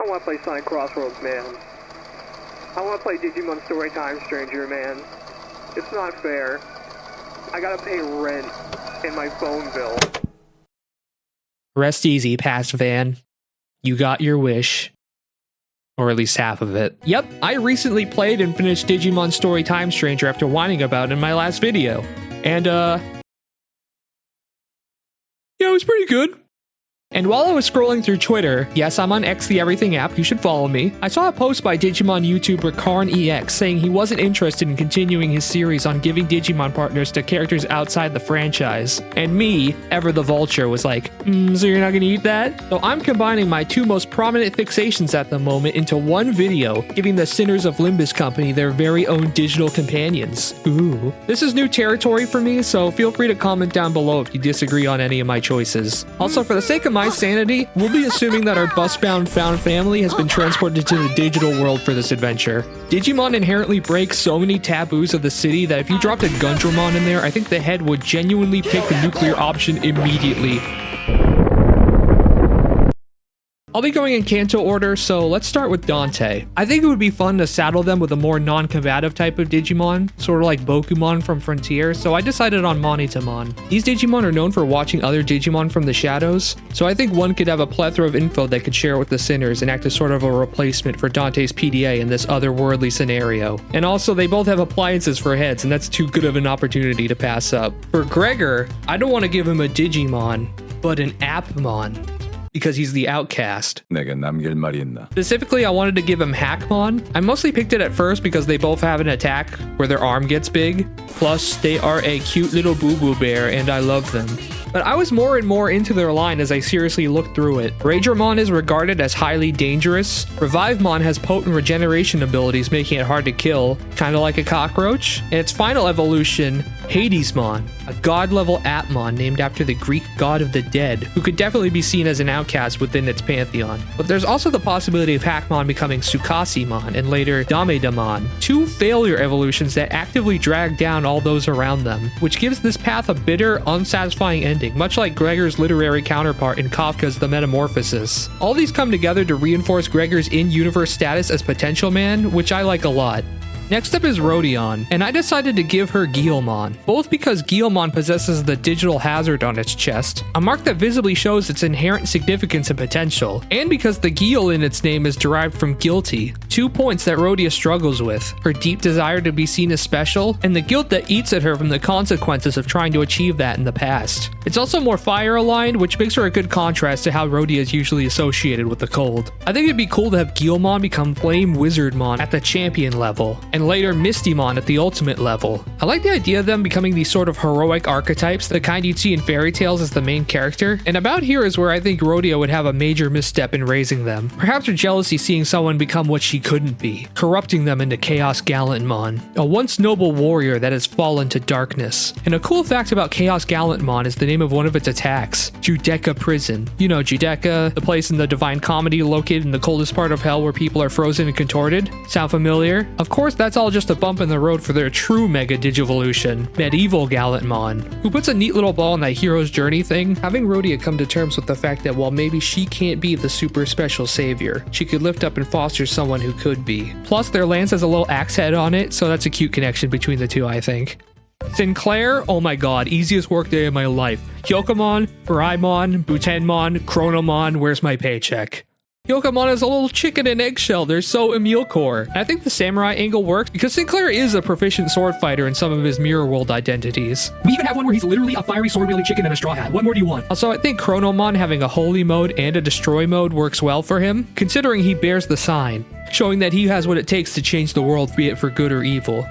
don't want to play Sonic Crossroads, man. I want to play Digimon Story Time Stranger, man. It's not fair. I gotta pay rent and my phone bill. Rest easy, past Van. You got your wish. Or at least half of it. Yep, I recently played and finished Digimon Story Time Stranger after whining about it in my last video. And, yeah, it was pretty good. And while I was scrolling through Twitter, yes, I'm on X the Everything app, you should follow me, I saw a post by Digimon YouTuber KarnEX saying he wasn't interested in continuing his series on giving Digimon partners to characters outside the franchise. And me, Ever the Vulture, was like, so you're not gonna eat that? So I'm combining my two most prominent fixations at the moment into one video, giving the Sinners of Limbus Company their very own digital companions. Ooh. This is new territory for me, so feel free to comment down below if you disagree on any of my choices. Also, for the sake of my sanity, we'll be assuming that our bus-bound found family has been transported to the digital world for this adventure. Digimon inherently break so many taboos of the city that if you dropped a Gundramon in there, I think the head would genuinely pick the nuclear option immediately. I'll be going in Kanto order, so let's start with Dante. I think it would be fun to saddle them with a more non-combative type of Digimon, sort of like Bokumon from Frontier, so I decided on Monitamon. These Digimon are known for watching other Digimon from the shadows, so I think one could have a plethora of info they could share with the Sinners and act as sort of a replacement for Dante's PDA in this otherworldly scenario. And also, they both have appliances for heads, and that's too good of an opportunity to pass up. For Gregor, I don't want to give him a Digimon, but an Appmon, because he's the outcast. Specifically, I wanted to give him Hackmon. I mostly picked it at first because they both have an attack where their arm gets big. Plus, they are a cute little boo-boo bear, and I love them. But I was more and more into their line as I seriously looked through it. Ragermon is regarded as highly dangerous. Revivemon has potent regeneration abilities, making it hard to kill, kinda like a cockroach. And its final evolution, Hadesmon, a god-level Appmon named after the Greek god of the dead, who could definitely be seen as an outcast within its pantheon. But there's also the possibility of Hackmon becoming Tsukashimon and later Damedamon, two failure evolutions that actively drag down all those around them, which gives this path a bitter, unsatisfying ending, much like Gregor's literary counterpart in Kafka's The Metamorphosis. All these come together to reinforce Gregor's in-universe status as Potential Man, which I like a lot. Next up is Rodion, and I decided to give her Guilmon, both because Guilmon possesses the digital hazard on its chest, a mark that visibly shows its inherent significance and potential, and because the Guil in its name is derived from guilty, 2 points that Rodia struggles with, her deep desire to be seen as special, and the guilt that eats at her from the consequences of trying to achieve that in the past. It's also more fire-aligned, which makes her a good contrast to how Rodia is usually associated with the cold. I think it'd be cool to have Guilmon become Flame Wizardmon at the champion level, and later Mistymon at the ultimate level. I like the idea of them becoming these sort of heroic archetypes, the kind you'd see in fairy tales as the main character, and about here is where I think Rodia would have a major misstep in raising them. Perhaps her jealousy seeing someone become what she couldn't be, corrupting them into Chaos Gallantmon, a once noble warrior that has fallen to darkness. And a cool fact about Chaos Gallantmon is the name of one of its attacks, Judecca Prison. You know Judecca, the place in the Divine Comedy located in the coldest part of hell where people are frozen and contorted? Sound familiar? Of course, that's all just a bump in the road for their true Mega Digivolution, Medieval Gallantmon, who puts a neat little ball in that hero's journey thing, having Rodia come to terms with the fact that while maybe she can't be the super special savior, she could lift up and foster someone who could be. Plus, their lance has a little axe head on it, so that's a cute connection between the two, I think. Sinclair, oh my god, easiest workday of my life. Hyokomon, Braimon, Butenmon, Chronomon, where's my paycheck? Hyokomon is a little chicken and eggshell, they're so Emile-core. I think the samurai angle works because Sinclair is a proficient sword fighter in some of his mirror world identities. We even have one where he's literally a fiery sword-wielding chicken in a straw hat. What more do you want? Also, I think Chronomon having a holy mode and a destroy mode works well for him, considering he bears the sign, showing that he has what it takes to change the world, be it for good or evil.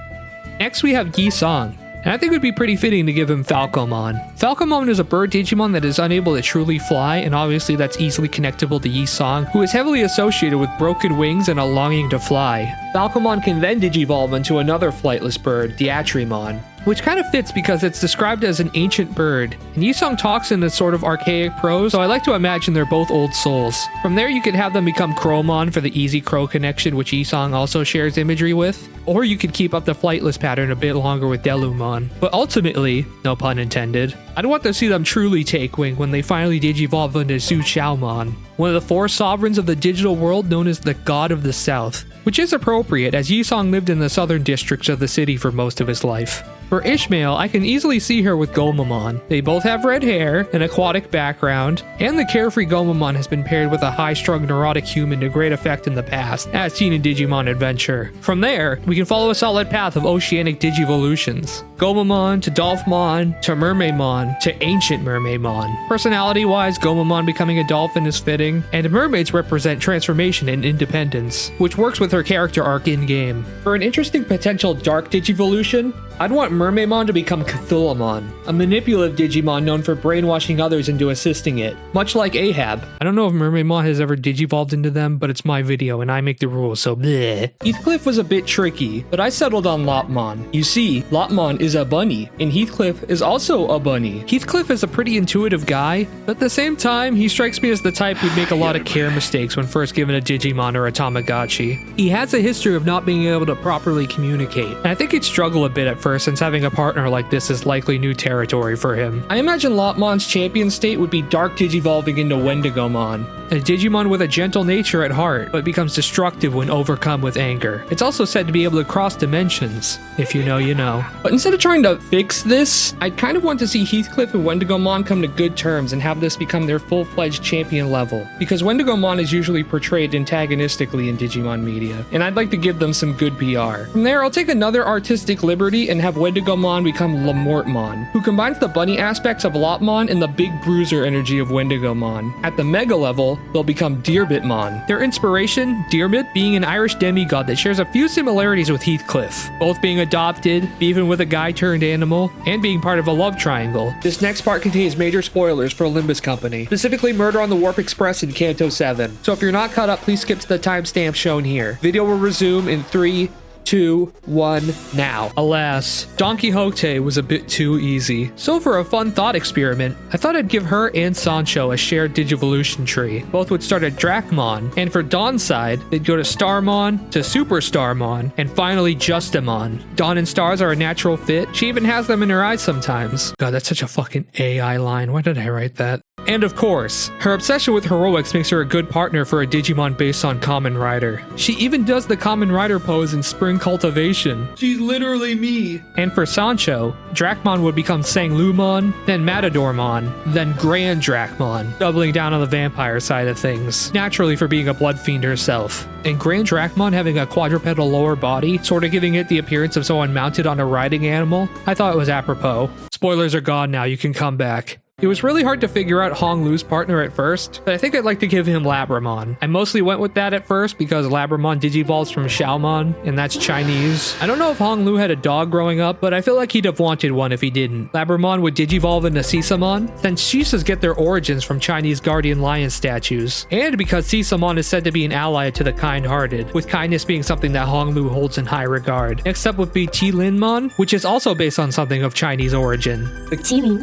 Next we have Gisong, and I think it would be pretty fitting to give him Falcomon. Falcomon is a bird Digimon that is unable to truly fly, and obviously that's easily connectable to Gisong, who is heavily associated with broken wings and a longing to fly. Falcomon can then digivolve into another flightless bird, Diatrimon. which kind of fits because it's described as an ancient bird. And Yisong talks in a sort of archaic prose, so I like to imagine they're both old souls. From there, you could have them become Crowmon for the easy crow connection, which Yisong also shares imagery with. Or you could keep up the flightless pattern a bit longer with Delumon. But ultimately, no pun intended, I'd want to see them truly take wing when they finally digivolve into Su Xiaomon, one of the 4 sovereigns of the digital world known as the God of the South, which is appropriate as Yisong lived in the southern districts of the city for most of his life. For Ishmael, I can easily see her with Gomamon. They both have red hair, an aquatic background, and the carefree Gomamon has been paired with a high-strung neurotic human to great effect in the past, as seen in Digimon Adventure. From there, we can follow a solid path of oceanic digivolutions. Gomamon to Dolphmon to Mermaidmon to Ancient Mermaidmon. Personality-wise, Gomamon becoming a dolphin is fitting, and mermaids represent transformation and independence, which works with her character arc in-game. For an interesting potential dark digivolution, I'd want Mermaidmon to become Cthulhamon, a manipulative Digimon known for brainwashing others into assisting it, much like Ahab. I don't know if Mermaidmon has ever digivolved into them, but it's my video and I make the rules, so bleh. Heathcliff was a bit tricky, but I settled on Lopmon. You see, Lopmon is a bunny, and Heathcliff is also a bunny. Heathcliff is a pretty intuitive guy, but at the same time, he strikes me as the type who'd make a lot of care mistakes when first given a Digimon or a Tamagotchi. He has a history of not being able to properly communicate, and I think he'd struggle a bit at first since having a partner like this is likely new territory for him. I imagine Lopmon's champion state would be dark digivolving into Wendigomon, a Digimon with a gentle nature at heart, but becomes destructive when overcome with anger. It's also said to be able to cross dimensions. If you know, you know. But instead of trying to fix this, I'd kind of want to see Heathcliff and Wendigomon come to good terms and have this become their full-fledged champion level, because Wendigomon is usually portrayed antagonistically in Digimon media, and I'd like to give them some good PR. From there, I'll take another artistic liberty and have Wendigomon become Lamortmon, who combines the bunny aspects of Lopmon and the big bruiser energy of Wendigomon. At the mega level, they'll become Dirbitmon. Their inspiration, Dirbit, being an Irish demigod that shares a few similarities with Heathcliff, both being adopted, even with a guy turned animal, and being part of a love triangle. This next part contains major spoilers for Limbus Company, specifically Murder on the Warp Express in Kanto 7. So if you're not caught up, please skip to the timestamp shown here. Video will resume in 3, 2, 1, now. Alas, Don Quixote was a bit too easy. So for a fun thought experiment, I thought I'd give her and Sancho a shared Digivolution tree. Both would start at Dracmon, and for Don's side, they'd go to Starmon, to Super Starmon, and finally Justamon. Dawn and Stars are a natural fit. She even has them in her eyes sometimes. God, that's such a fucking AI line. Why did I write that? And of course, her obsession with heroics makes her a good partner for a Digimon based on Kamen Rider. She even does the Kamen Rider pose in Spring Cultivation. She's literally me. And for Sancho, Dracmon would become Sanglumon, then Matadormon, then Grand Dracmon, doubling down on the vampire side of things, naturally for being a blood fiend herself. And Grand Dracmon having a quadrupedal lower body, sort of giving it the appearance of someone mounted on a riding animal, I thought it was apropos. Spoilers are gone now, you can come back. It was really hard to figure out Hong Lu's partner at first, but I think I'd like to give him Labramon. I mostly went with that at first because Labramon digivolves from Xiaomon, and that's Chinese. I don't know if Hong Lu had a dog growing up, but I feel like he'd have wanted one if he didn't. Labramon would digivolve into Sisamon, since Shisas get their origins from Chinese guardian lion statues, and because Sisamon is said to be an ally to the kind-hearted, with kindness being something that Hong Lu holds in high regard. Next up would be Tilinmon, which is also based on something of Chinese origin.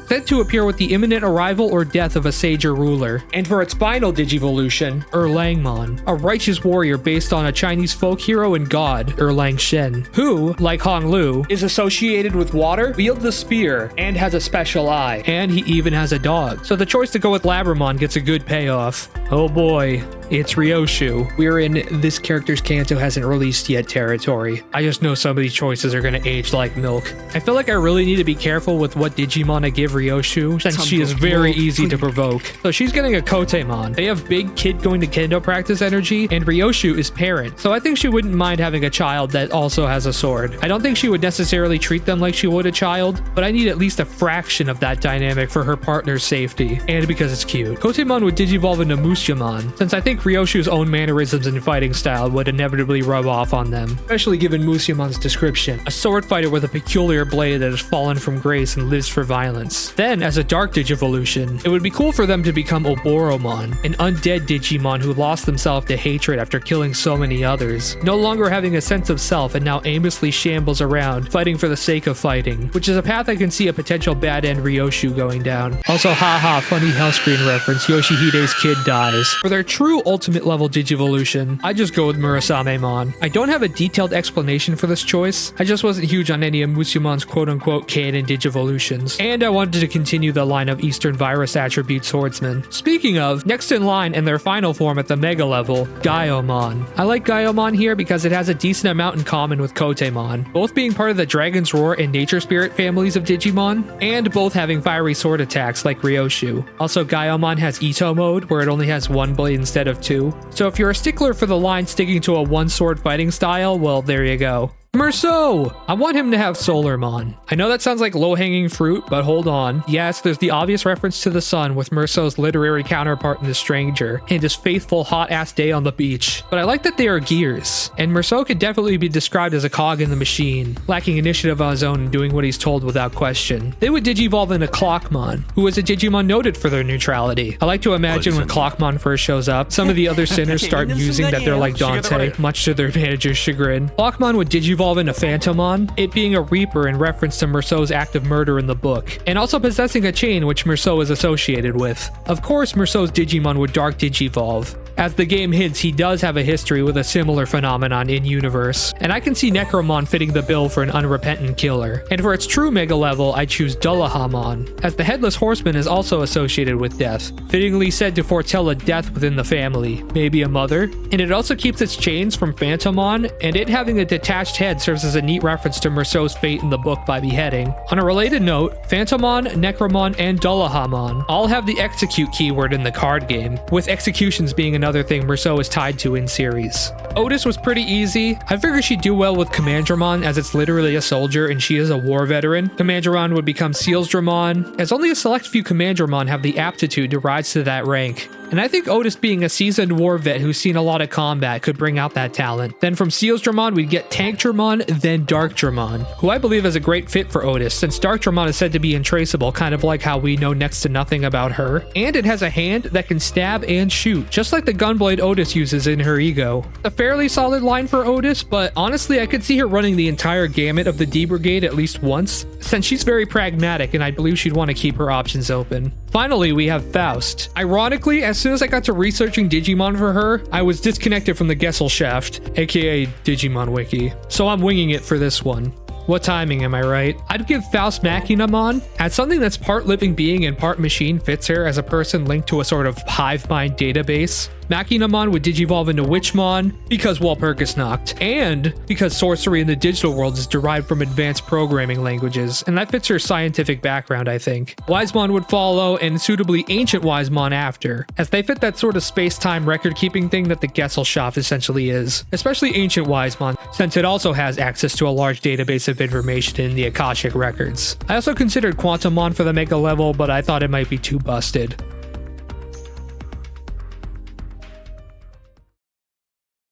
Said to appear with the imminent arrival or death of a sage or ruler. And for its final digivolution, Erlangmon, a righteous warrior based on a Chinese folk hero and god, Erlang Shen, who, like Hong Lu, is associated with water, wields a spear, and has a special eye. And he even has a dog. So the choice to go with Labramon gets a good payoff. Oh boy, it's Ryoshu. We're in this character's Kanto hasn't released yet territory. I just know some of these choices are gonna age like milk. I feel like I really need to be careful with what Digimon I give Ryoshu, since she is very easy to provoke. So she's getting a Kotemon. They have big kid going to kendo practice energy, and Ryoshu is parent, so I think she wouldn't mind having a child that also has a sword. I don't think she would necessarily treat them like she would a child, but I need at least a fraction of that dynamic for her partner's safety, and because it's cute. Kotemon would digivolve into Mushamon, since I think Ryoshu's own mannerisms and fighting style would inevitably rub off on them, especially given Musyamon's description, a sword fighter with a peculiar blade that has fallen from grace and lives for violence. Then, as a dark Digivolution. It would be cool for them to become Oboromon, an undead Digimon who lost themselves to hatred after killing so many others, no longer having a sense of self and now aimlessly shambles around, fighting for the sake of fighting, which is a path I can see a potential bad end Ryoshu going down. Also, haha, funny hell screen reference, Yoshihide's kid dies. For their true ultimate level Digivolution, I just go with Murasamemon. I don't have a detailed explanation for this choice, I just wasn't huge on any of Musumon's quote-unquote canon Digivolutions, and I wanted to continue the line of Eastern Virus attribute swordsmen. Speaking of, next in line and their final form at the Mega level, Gaiomon. I like Gaiomon here because it has a decent amount in common with Kotemon, both being part of the Dragon's Roar and Nature Spirit families of Digimon, and both having fiery sword attacks like Ryoshu. Also, Gaiomon has Ito mode, where it only has one blade instead of two, so if you're a stickler for the line sticking to a one-sword fighting style, well, there you go. Meursault! I want him to have Solarmon. I know that sounds like low-hanging fruit, but hold on. Yes, there's the obvious reference to the sun with Meursault's literary counterpart in The Stranger, and his faithful hot-ass day on the beach. But I like that they are gears, and Meursault could definitely be described as a cog in the machine, lacking initiative on his own and doing what he's told without question. They would digivolve into Clockmon, who is a Digimon noted for their neutrality. I like to imagine when Clockmon first shows up, some of the other sinners start musing that they're like Dante, much to their manager's chagrin. Clockmon would digivolve into Phantomon, it being a Reaper in reference to Meursault's act of murder in the book, and also possessing a chain which Meursault is associated with. Of course, Meursault's Digimon would Dark Digivolve. As the game hints, he does have a history with a similar phenomenon in-universe, and I can see Necromon fitting the bill for an unrepentant killer. And for its true Mega level, I choose Dullahamon, as the Headless Horseman is also associated with death, fittingly said to foretell a death within the family, maybe a mother, and it also keeps its chains from Phantomon, and it having a detached head serves as a neat reference to Meursault's fate in the book by beheading. On a related note, Phantomon, Necromon, and Dullahamon all have the execute keyword in the card game, with executions being another thing Meursault is tied to in series. Outis was pretty easy. I figured she'd do well with Commandramon, as it's literally a soldier and she is a war veteran. Commandramon would become Sealsdramon, as only a select few Commandramon have the aptitude to rise to that rank. And I think Outis, being a seasoned war vet who's seen a lot of combat, could bring out that talent. Then from Sealsdramon, we'd get Tankdramon, then Darkdramon, who I believe is a great fit for Outis, since Darkdramon is said to be untraceable, kind of like how we know next to nothing about her. And it has a hand that can stab and shoot, just like the gunblade Outis uses in her ego. A fairly solid line for Outis, but honestly I could see her running the entire gamut of the D Brigade at least once, since she's very pragmatic and I believe she'd want to keep her options open. Finally, we have Faust. Ironically, as soon as I got to researching Digimon for her, I was disconnected from the Gesellschaft, aka Digimon Wiki, so I'm winging it for this one. What timing, am I right? I'd give Faust Machinamon, as something that's part living being and part machine fits her as a person linked to a sort of hive mind database. Machinamon would digivolve into Witchmon, because Walpurgisnacht, and because sorcery in the digital world is derived from advanced programming languages, and that fits her scientific background, I think. Wisemon would follow, and suitably Ancient Wisemon after, as they fit that sort of space-time record-keeping thing that the Gesellschaft essentially is, especially Ancient Wisemon, since it also has access to a large database of information in the Akashic records. I also considered Quantumon for the Mega level, but I thought it might be too busted.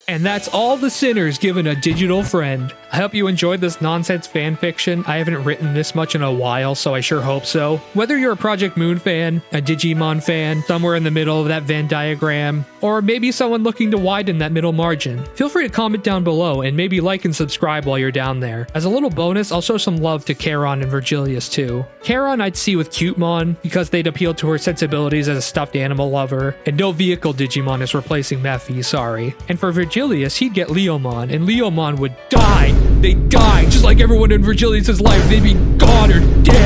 And that's all the sinners given a digital friend. I hope you enjoyed this nonsense fanfiction. I haven't written this much in a while, so I sure hope so. Whether you're a Project Moon fan, a Digimon fan, somewhere in the middle of that Venn diagram, or maybe someone looking to widen that middle margin, feel free to comment down below and maybe like and subscribe while you're down there. As a little bonus, I'll show some love to Charon and Virgilius too. Charon I'd see with Cutemon, because they'd appeal to her sensibilities as a stuffed animal lover, and no vehicle Digimon is replacing Mephi, sorry. And for Virgilius, he'd get Leomon, and Leomon would die! They die! Just like everyone in Virgilius' life, they'd be gone or dead!